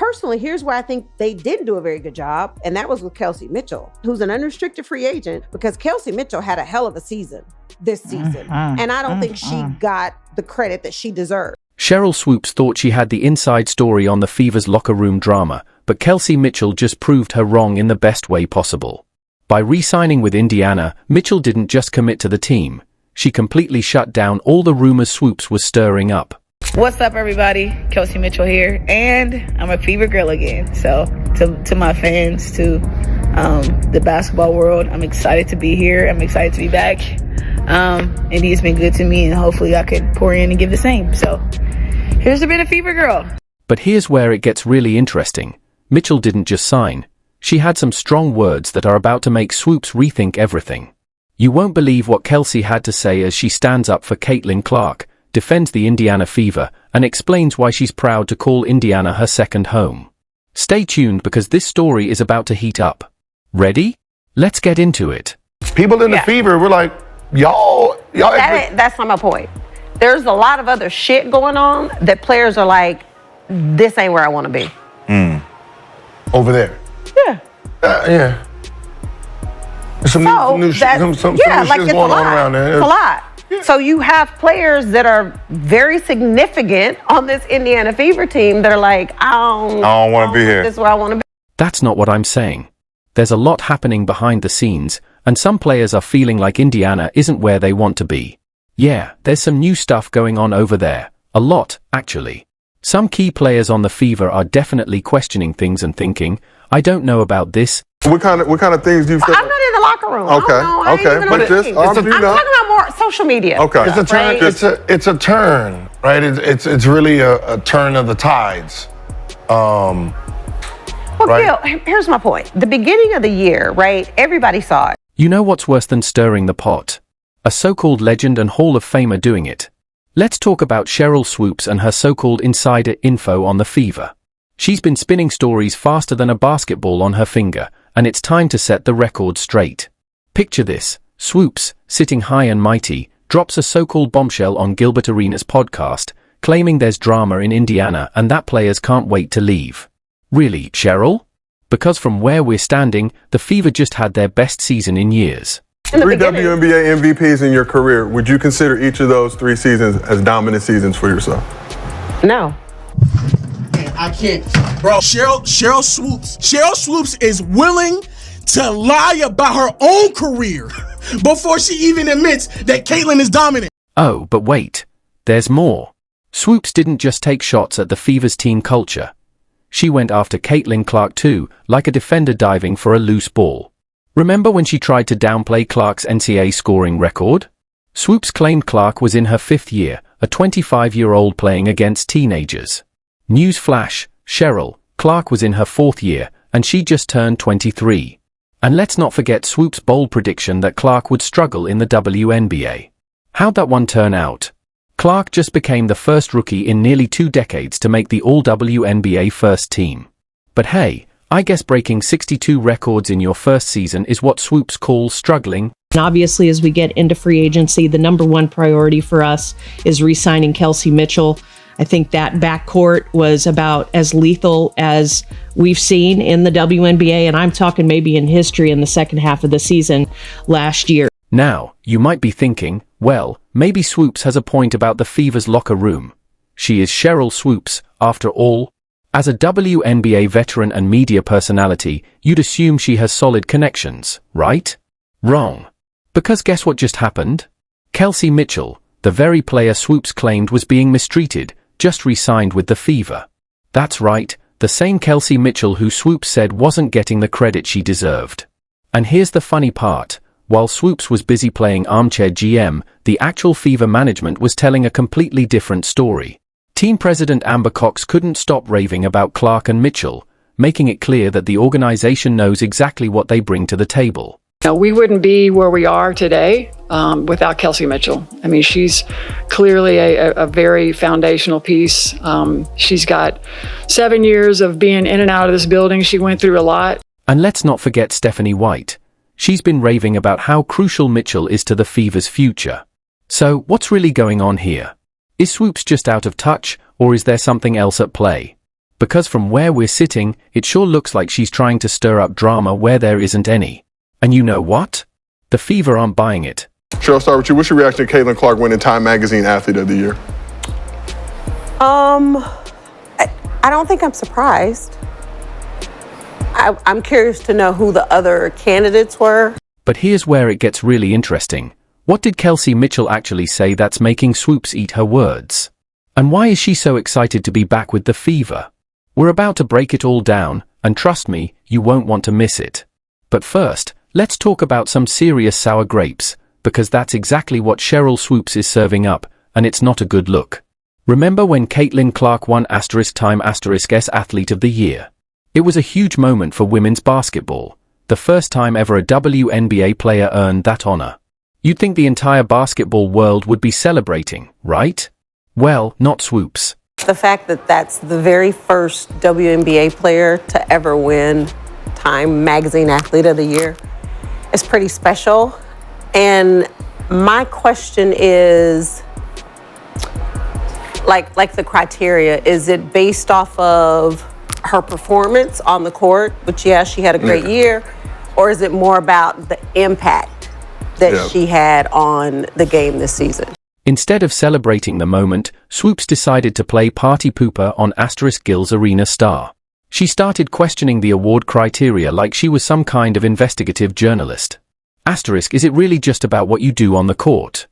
Personally, here's where I think they didn't do a very good job, and that was with Kelsey Mitchell, who's an unrestricted free agent, because Kelsey Mitchell had a hell of a season this season, and I don't think she got the credit that she deserved. Sheryl Swoopes thought she had the inside story on the Fever's locker room drama, but Kelsey Mitchell just proved her wrong in the best way possible. By re-signing with Indiana, Mitchell didn't just commit to the team. She completely shut down all the rumors Swoopes was stirring up. What's up, everybody? Kelsey Mitchell here, and I'm a Fever girl again. So to my fans, to the basketball world, I'm excited to be here. I'm excited to be back. And he's been good to me, and hopefully I could pour in and give the same. So here's to being a Fever girl. But here's where it gets really interesting. Mitchell didn't just sign. She had some strong words that are about to make Swoopes rethink everything. You won't believe what Kelsey had to say as she stands up for Caitlin Clark, defends the Indiana Fever, and explains why she's proud to call Indiana her second home. Stay tuned because this story is about to heat up. Ready? Let's get into it. People in the Fever were like, y'all. That's not my point. There's a lot of other shit going on that players are like, this ain't where I want to be. Over there. Yeah. Yeah. Some new shit going on around there. It's a lot. Yeah. So you have players that are very significant on this Indiana Fever team that are like, I don't want to be here. This is where I want to be. That's not what I'm saying. There's a lot happening behind the scenes, and some players are feeling like Indiana isn't where they want to be. Yeah, there's some new stuff going on over there. A lot, actually. Some key players on the Fever are definitely questioning things and thinking, I don't know about this. What kind of things do you feel? I'm not in the locker room. Okay. But I'm talking about more social media. Okay. It's a turn. Right? It's a turn, right? It's really a turn of the tides. Well, right? Gil, here's my point. The beginning of the year, right? Everybody saw it. You know what's worse than stirring the pot? A so-called legend and Hall of Famer doing it. Let's talk about Sheryl Swoopes and her so-called insider info on the Fever. She's been spinning stories faster than a basketball on her finger, and it's time to set the record straight. Picture this. Swoopes, sitting high and mighty, drops a so-called bombshell on Gilbert Arenas' podcast, claiming there's drama in Indiana and that players can't wait to leave. Really, Sheryl? Because from where we're standing, the Fever just had their best season in years. 3 WNBA MVPs in your career. Would you consider each of those 3 seasons as dominant seasons for yourself? No. I can't. Bro, Sheryl Swoopes is willing to lie about her own career before she even admits that Caitlin is dominant. Oh, but wait. There's more. Swoopes didn't just take shots at the Fever's team culture. She went after Caitlin Clark too, like a defender diving for a loose ball. Remember when she tried to downplay Clark's NCAA scoring record? Swoopes claimed Clark was in her 5th year, a 25-year-old playing against teenagers. Newsflash, Sheryl, Clark was in her 4th year, and she just turned 23. And let's not forget Swoopes' bold prediction that Clark would struggle in the WNBA. How'd that one turn out? Clark just became the first rookie in nearly 2 decades to make the All-WNBA first team. But hey, I guess breaking 62 records in your first season is what Swoopes calls struggling. And obviously, as we get into free agency, the number one priority for us is re-signing Kelsey Mitchell. I think that backcourt was about as lethal as we've seen in the WNBA, and I'm talking maybe in history in the second half of the season last year. Now, you might be thinking, well, maybe Swoopes has a point about the Fever's locker room. She is Sheryl Swoopes, after all. As a WNBA veteran and media personality, you'd assume she has solid connections, right? Wrong. Because guess what just happened? Kelsey Mitchell, the very player Swoopes claimed was being mistreated, just re-signed with the Fever. That's right, the same Kelsey Mitchell who Swoopes said wasn't getting the credit she deserved. And here's the funny part. While Swoopes was busy playing armchair GM, the actual Fever management was telling a completely different story. Team President Amber Cox couldn't stop raving about Clark and Mitchell, making it clear that the organization knows exactly what they bring to the table. Now, we wouldn't be where we are today without Kelsey Mitchell. I mean, she's clearly a very foundational piece. She's got 7 years of being in and out of this building. She went through a lot. And let's not forget Stephanie White. She's been raving about how crucial Mitchell is to the Fever's future. So, what's really going on here? Is Swoopes just out of touch, or is there something else at play? Because from where we're sitting, it sure looks like she's trying to stir up drama where there isn't any. And you know what? The Fever aren't buying it. Sheryl, I'll start with you. What's your reaction to Caitlin Clark winning Time Magazine Athlete of the Year? I don't think I'm surprised. I'm curious to know who the other candidates were. But here's where it gets really interesting. What did Kelsey Mitchell actually say that's making Swoopes eat her words? And why is she so excited to be back with the Fever? We're about to break it all down, and trust me, you won't want to miss it. But first, let's talk about some serious sour grapes, because that's exactly what Sheryl Swoopes is serving up, and it's not a good look. Remember when Caitlin Clark won *Time *S Athlete of the Year? It was a huge moment for women's basketball, the first time ever a WNBA player earned that honor. You'd think the entire basketball world would be celebrating, right? Well, not Swoopes. The fact that that's the very first WNBA player to ever win Time Magazine Athlete of the Year is pretty special. And my question is, like the criteria, is it based off of her performance on the court, which, yeah, she had a great year, or is it more about the impact that she had on the game this season? Instead of celebrating the moment, Swoopes decided to play party pooper on *Gil's Arena Star. She started questioning the award criteria like she was some kind of investigative journalist. Is it really just about what you do on the court?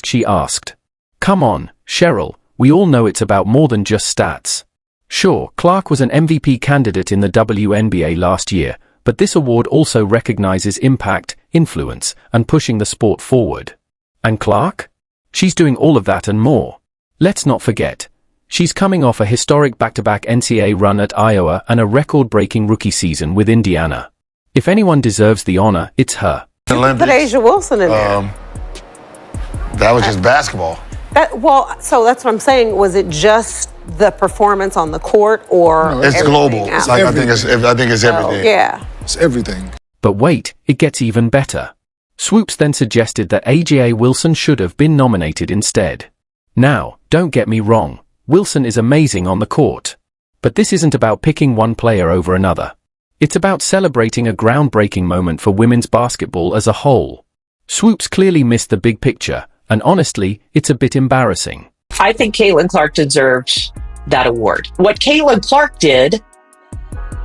She asked. Come on, Sheryl, we all know it's about more than just stats. Sure, Clark was an MVP candidate in the WNBA last year, but this award also recognizes impact, influence, and pushing the sport forward. And Clark? She's doing all of that and more. Let's not forget, she's coming off a historic back-to-back NCAA run at Iowa and a record-breaking rookie season with Indiana. If anyone deserves the honor, it's her. Put Asia Wilson in there. That was just basketball. So that's what I'm saying. Was it just the performance on the court, or it's global? It's like, I think it's everything. Yeah, it's everything. But wait, it gets even better. Swoopes then suggested that Aja Wilson should have been nominated instead. Now, don't get me wrong, Wilson is amazing on the court. But this isn't about picking one player over another. It's about celebrating a groundbreaking moment for women's basketball as a whole. Swoopes clearly missed the big picture, and honestly, it's a bit embarrassing. I think Caitlin Clark deserved that award. What Caitlin Clark did,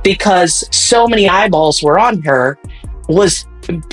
because so many eyeballs were on her, was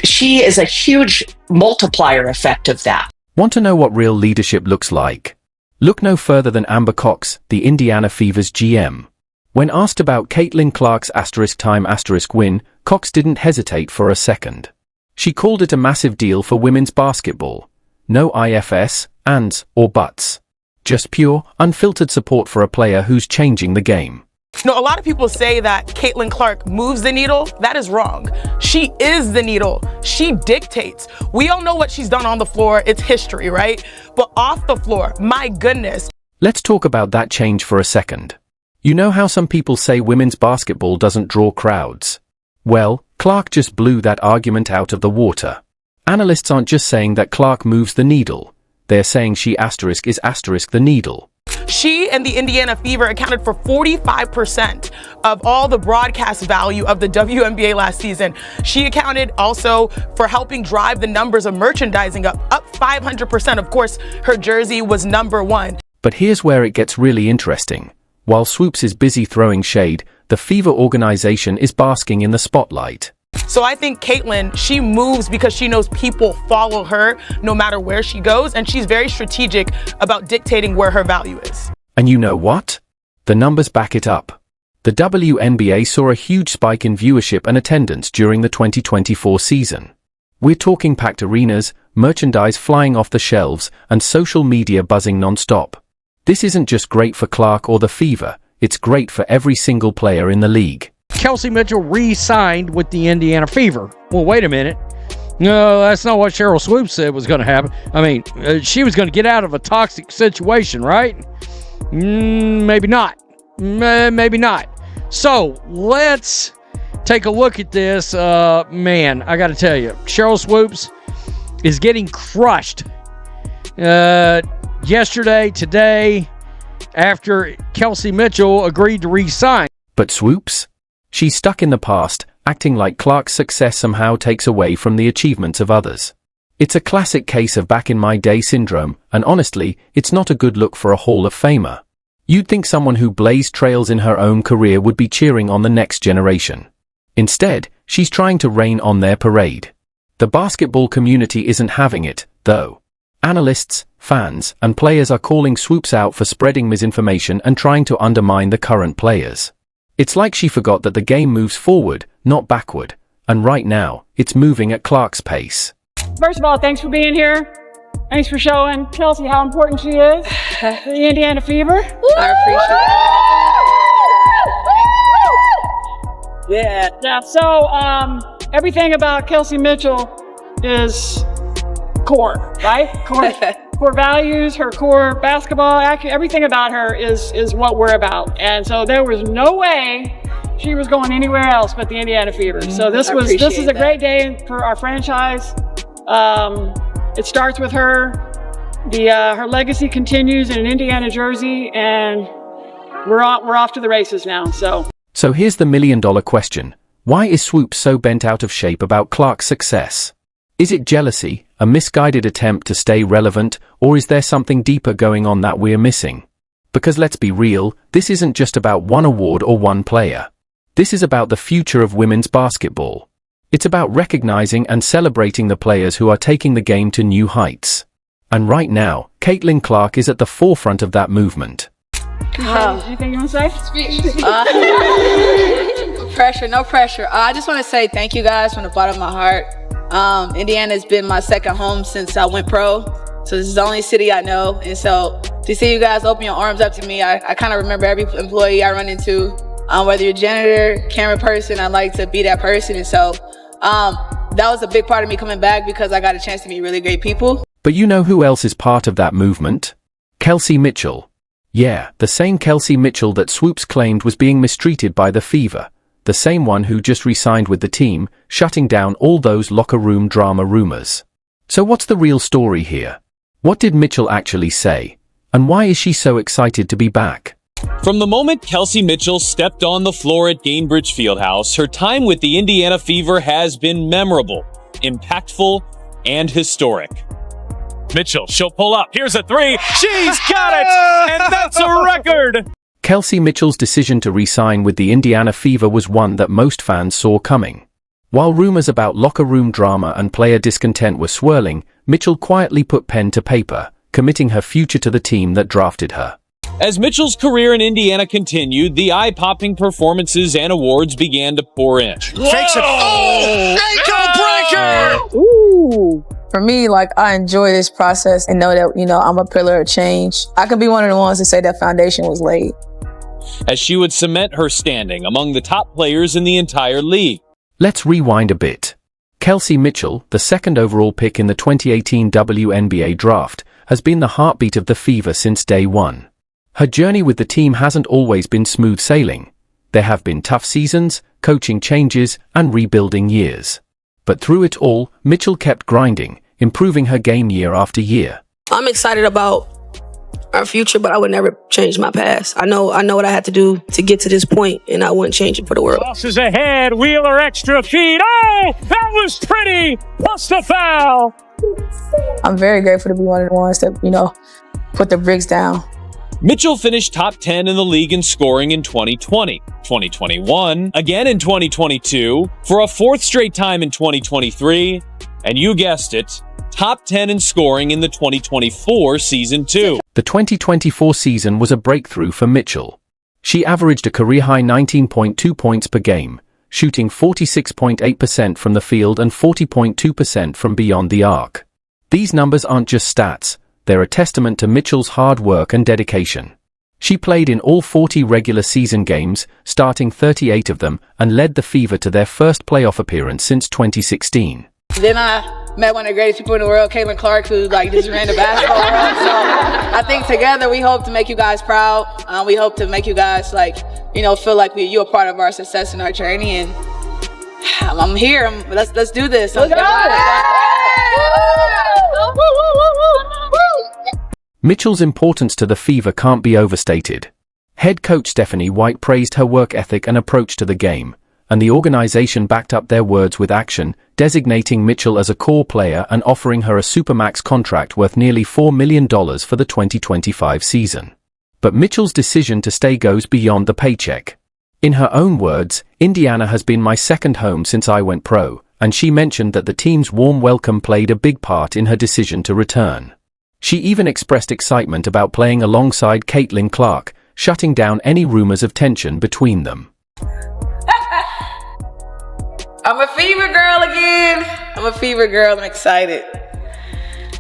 she is a huge multiplier effect of that. Want to know what real leadership looks like? Look no further than Amber Cox, the Indiana Fever's GM. When asked about Caitlin Clark's *Time win, Cox didn't hesitate for a second. She called it a massive deal for women's basketball. No ifs, ands, or buts. Just pure, unfiltered support for a player who's changing the game. A lot of people say that Caitlin Clark moves the needle. That is wrong. She is the needle. She dictates. We all know what she's done on the floor. It's history, right? But off the floor, my goodness. Let's talk about that change for a second. You know how some people say women's basketball doesn't draw crowds? Well, Clark just blew that argument out of the water. Analysts aren't just saying that Clark moves the needle. They're saying she is the needle. She and the Indiana Fever accounted for 45% of all the broadcast value of the WNBA last season. She accounted also for helping drive the numbers of merchandising up 500%. Of course, her jersey was #1. But here's where it gets really interesting. While Swoopes is busy throwing shade, the Fever organization is basking in the spotlight. So I think Caitlin, she moves because she knows people follow her no matter where she goes, and she's very strategic about dictating where her value is. And you know what? The numbers back it up. The WNBA saw a huge spike in viewership and attendance during the 2024 season. We're talking packed arenas, merchandise flying off the shelves, and social media buzzing non-stop. This isn't just great for Clark or the Fever, it's great for every single player in the league. Kelsey Mitchell re-signed with the Indiana Fever. Well, wait a minute. No, that's not what Sheryl Swoopes said was going to happen. I mean, she was going to get out of a toxic situation, right? Maybe not. Maybe not. So, let's take a look at this. Man, I got to tell you, Sheryl Swoopes is getting crushed. Yesterday, today, after Kelsey Mitchell agreed to re-sign. But Swoopes? She's stuck in the past, acting like Clark's success somehow takes away from the achievements of others. It's a classic case of back-in-my-day syndrome, and honestly, it's not a good look for a Hall of Famer. You'd think someone who blazed trails in her own career would be cheering on the next generation. Instead, she's trying to rain on their parade. The basketball community isn't having it, though. Analysts, fans, and players are calling Swoopes out for spreading misinformation and trying to undermine the current players. It's like she forgot that the game moves forward, not backward, and right now, it's moving at Clark's pace. First of all, thanks for being here. Thanks for showing Kelsey how important she is. The Indiana Fever. I appreciate it. Yeah. So, everything about Kelsey Mitchell is core, right? Core values, her core basketball, everything about her is what we're about. And so there was no way she was going anywhere else but the Indiana Fever. So this is a great day for our franchise. It starts with her. Her legacy continues in an Indiana jersey, and we're off to the races now. So here's the million-dollar question. Why is Swoopes so bent out of shape about Clark's success? Is it jealousy, a misguided attempt to stay relevant, or is there something deeper going on that we're missing? Because let's be real, this isn't just about one award or one player. This is about the future of women's basketball. It's about recognizing and celebrating the players who are taking the game to new heights. And right now, Caitlin Clark is at the forefront of that movement. Anything you want to say? No pressure. I just want to say thank you guys from the bottom of my heart. Indiana has been my second home since I went pro. So this is the only city I know. And so to see you guys open your arms up to me, I kind of remember every employee I run into. Whether you're a janitor, camera person, I like to be that person. And so that was a big part of me coming back because I got a chance to meet really great people. But you know who else is part of that movement? Kelsey Mitchell. Yeah, the same Kelsey Mitchell that Swoopes claimed was being mistreated by the Fever. The same one who just re-signed with the team, shutting down all those locker room drama rumors. So what's the real story here? What did Mitchell actually say? And why is she so excited to be back? From the moment Kelsey Mitchell stepped on the floor at Gainbridge Fieldhouse, her time with the Indiana Fever has been memorable, impactful, and historic. Mitchell, she'll pull up. Here's a three. She's got it! And that's a record! Kelsey Mitchell's decision to re-sign with the Indiana Fever was one that most fans saw coming. While rumors about locker room drama and player discontent were swirling, Mitchell quietly put pen to paper, committing her future to the team that drafted her. As Mitchell's career in Indiana continued, the eye-popping performances and awards began to pour in. Fakes it. Ankle breaker! Ooh. For me, I enjoy this process and know that, I'm a pillar of change. I can be one of the ones to say that foundation was laid. As she would cement her standing among the top players in the entire league. Let's rewind a bit. Kelsey Mitchell, the second overall pick in the 2018 WNBA draft, has been the heartbeat of the Fever since day one. Her journey with the team hasn't always been smooth sailing. There have been tough seasons, coaching changes, and rebuilding years. But through it all, Mitchell kept grinding, improving her game year after year. I'm excited about our future, but I would never change my past. I know what I had to do to get to this point, and I wouldn't change it for the world. Tosses ahead, Wheeler extra feet. Oh, that was pretty. Plus the foul. I'm very grateful to be one of the ones that, put the bricks down. Mitchell finished top 10 in the league in scoring in 2020, 2021, again in 2022, for a fourth straight time in 2023, and you guessed it, top 10 in scoring in the 2024 season too. The 2024 season was a breakthrough for Mitchell. She averaged a career-high 19.2 points per game, shooting 46.8% from the field and 40.2% from beyond the arc. These numbers aren't just stats. They're a testament to Mitchell's hard work and dedication. She played in all 40 regular season games, starting 38 of them, and led the Fever to their first playoff appearance since 2016. Then I met one of the greatest people in the world, Caitlin Clark, who just ran the basketball world. So I think together we hope to make you guys proud. We hope to make you guys feel like you're a part of our success and our journey. And I'm here. Let's do this. Mitchell's importance to the Fever can't be overstated. Head coach Stephanie White praised her work ethic and approach to the game, and the organization backed up their words with action, designating Mitchell as a core player and offering her a Supermax contract worth nearly $4 million for the 2025 season. But Mitchell's decision to stay goes beyond the paycheck. In her own words, Indiana has been my second home since I went pro, and she mentioned that the team's warm welcome played a big part in her decision to return. She even expressed excitement about playing alongside Caitlin Clark, shutting down any rumors of tension between them. I'm a Fever girl again. I'm a Fever girl. I'm excited.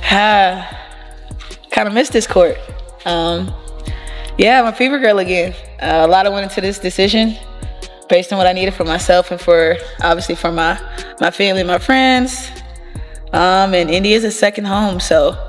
Kind of missed this court. Yeah, I'm a Fever girl again. A lot of went into this decision based on what I needed for myself and for, obviously, for my family and my friends. And Indy is a second home, so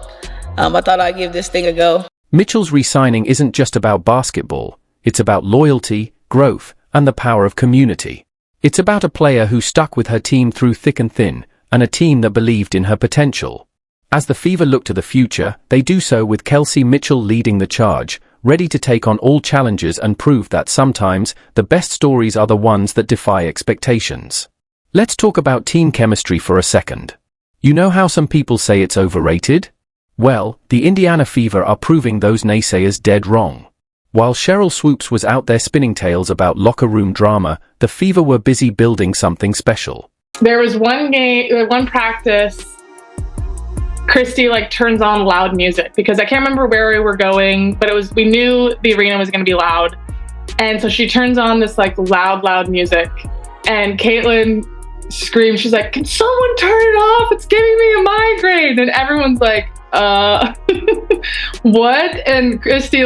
I thought I'd give this thing a go. Mitchell's re-signing isn't just about basketball. It's about loyalty, growth, and the power of community. It's about a player who stuck with her team through thick and thin, and a team that believed in her potential. As the Fever look to the future, they do so with Kelsey Mitchell leading the charge, ready to take on all challenges and prove that sometimes the best stories are the ones that defy expectations. Let's talk about team chemistry for a second. You know how some people say it's overrated? Well, the Indiana Fever are proving those naysayers dead wrong. While Sheryl Swoopes was out there spinning tales about locker room drama, the Fever were busy building something special. There was one practice, Christy turns on loud music because I can't remember where we were going, but we knew the arena was going to be loud. And so she turns on this loud music, and Caitlin screams, she's like, "Can someone turn it off? It's giving me a migraine." And everyone's like, what? And Christy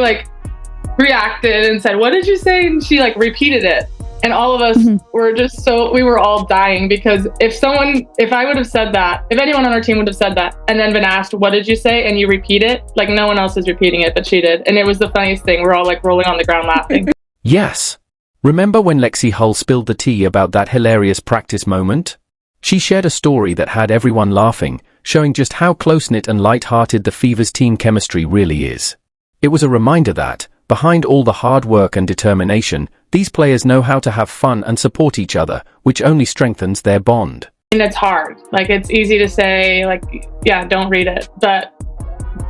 reacted and said, "What did you say?" And she repeated it. And all of us were just we were all dying because if I would have said that, if anyone on our team would have said that and then been asked, "What did you say?" and you repeat it, no one else is repeating it, but she did. And it was the funniest thing. We're all rolling on the ground laughing. Yes. Remember when Lexi Hull spilled the tea about that hilarious practice moment? She shared a story that had everyone laughing, showing just how close-knit and light-hearted the Fever's team chemistry really is. It was a reminder that, behind all the hard work and determination, these players know how to have fun and support each other, which only strengthens their bond. And it's hard. It's easy to say, yeah, don't read it. But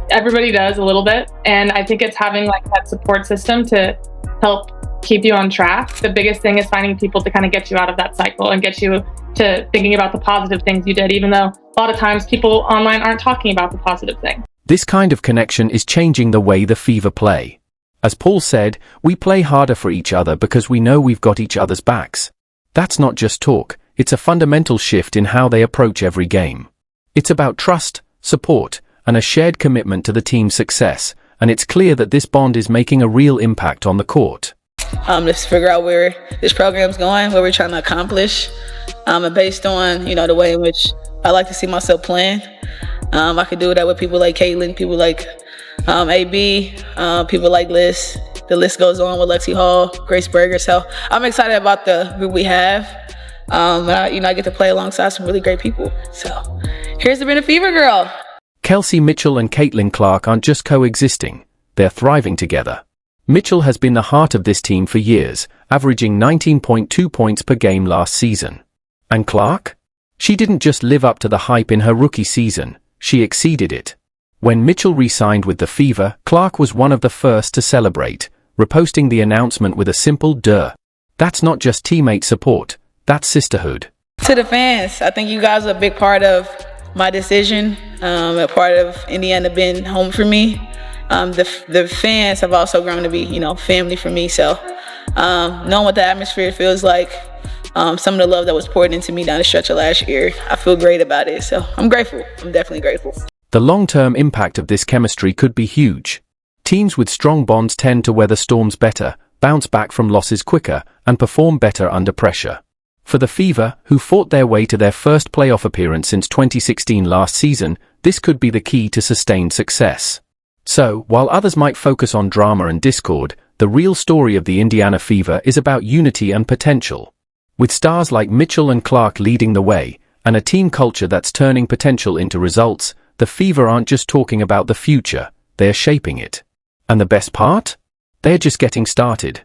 everybody does a little bit. And I think it's having that support system to help keep you on track. The biggest thing is finding people to kind of get you out of that cycle and get you to thinking about the positive things you did, even though a lot of times people online aren't talking about the positive thing. This kind of connection is changing the way the Fever play. As Paul said, we play harder for each other because we know we've got each other's backs. That's not just talk, it's a fundamental shift in how they approach every game. It's about trust, support, and a shared commitment to the team's success, and it's clear that this bond is making a real impact on the court. Let's figure out where this program's going, what we're trying to accomplish, and based on, the way in which I like to see myself playing. I could do that with people like Caitlin, people like AB, people like Liz. The list goes on with Lexi Hall, Grace Berger. So I'm excited about the group we have. I get to play alongside some really great people. So here's the Fever girl. Kelsey Mitchell and Caitlin Clark aren't just coexisting, they're thriving together. Mitchell has been the heart of this team for years, averaging 19.2 points per game last season. And Clark? She didn't just live up to the hype in her rookie season, she exceeded it. When Mitchell re-signed with the Fever, Clark was one of the first to celebrate, reposting the announcement with a simple "duh." That's not just teammate support, that's sisterhood. To the fans, I think you guys are a big part of my decision, a part of Indiana being home for me. The fans have also grown to be, family for me. So knowing what the atmosphere feels like, some of the love that was poured into me down the stretch of last year, I feel great about it. So I'm grateful. I'm definitely grateful. The long-term impact of this chemistry could be huge. Teams with strong bonds tend to weather storms better, bounce back from losses quicker, and perform better under pressure. For the Fever, who fought their way to their first playoff appearance since 2016 last season, this could be the key to sustained success. So, while others might focus on drama and discord, the real story of the Indiana Fever is about unity and potential. With stars like Mitchell and Clark leading the way, and a team culture that's turning potential into results, the Fever aren't just talking about the future, they are shaping it. And the best part? They're just getting started.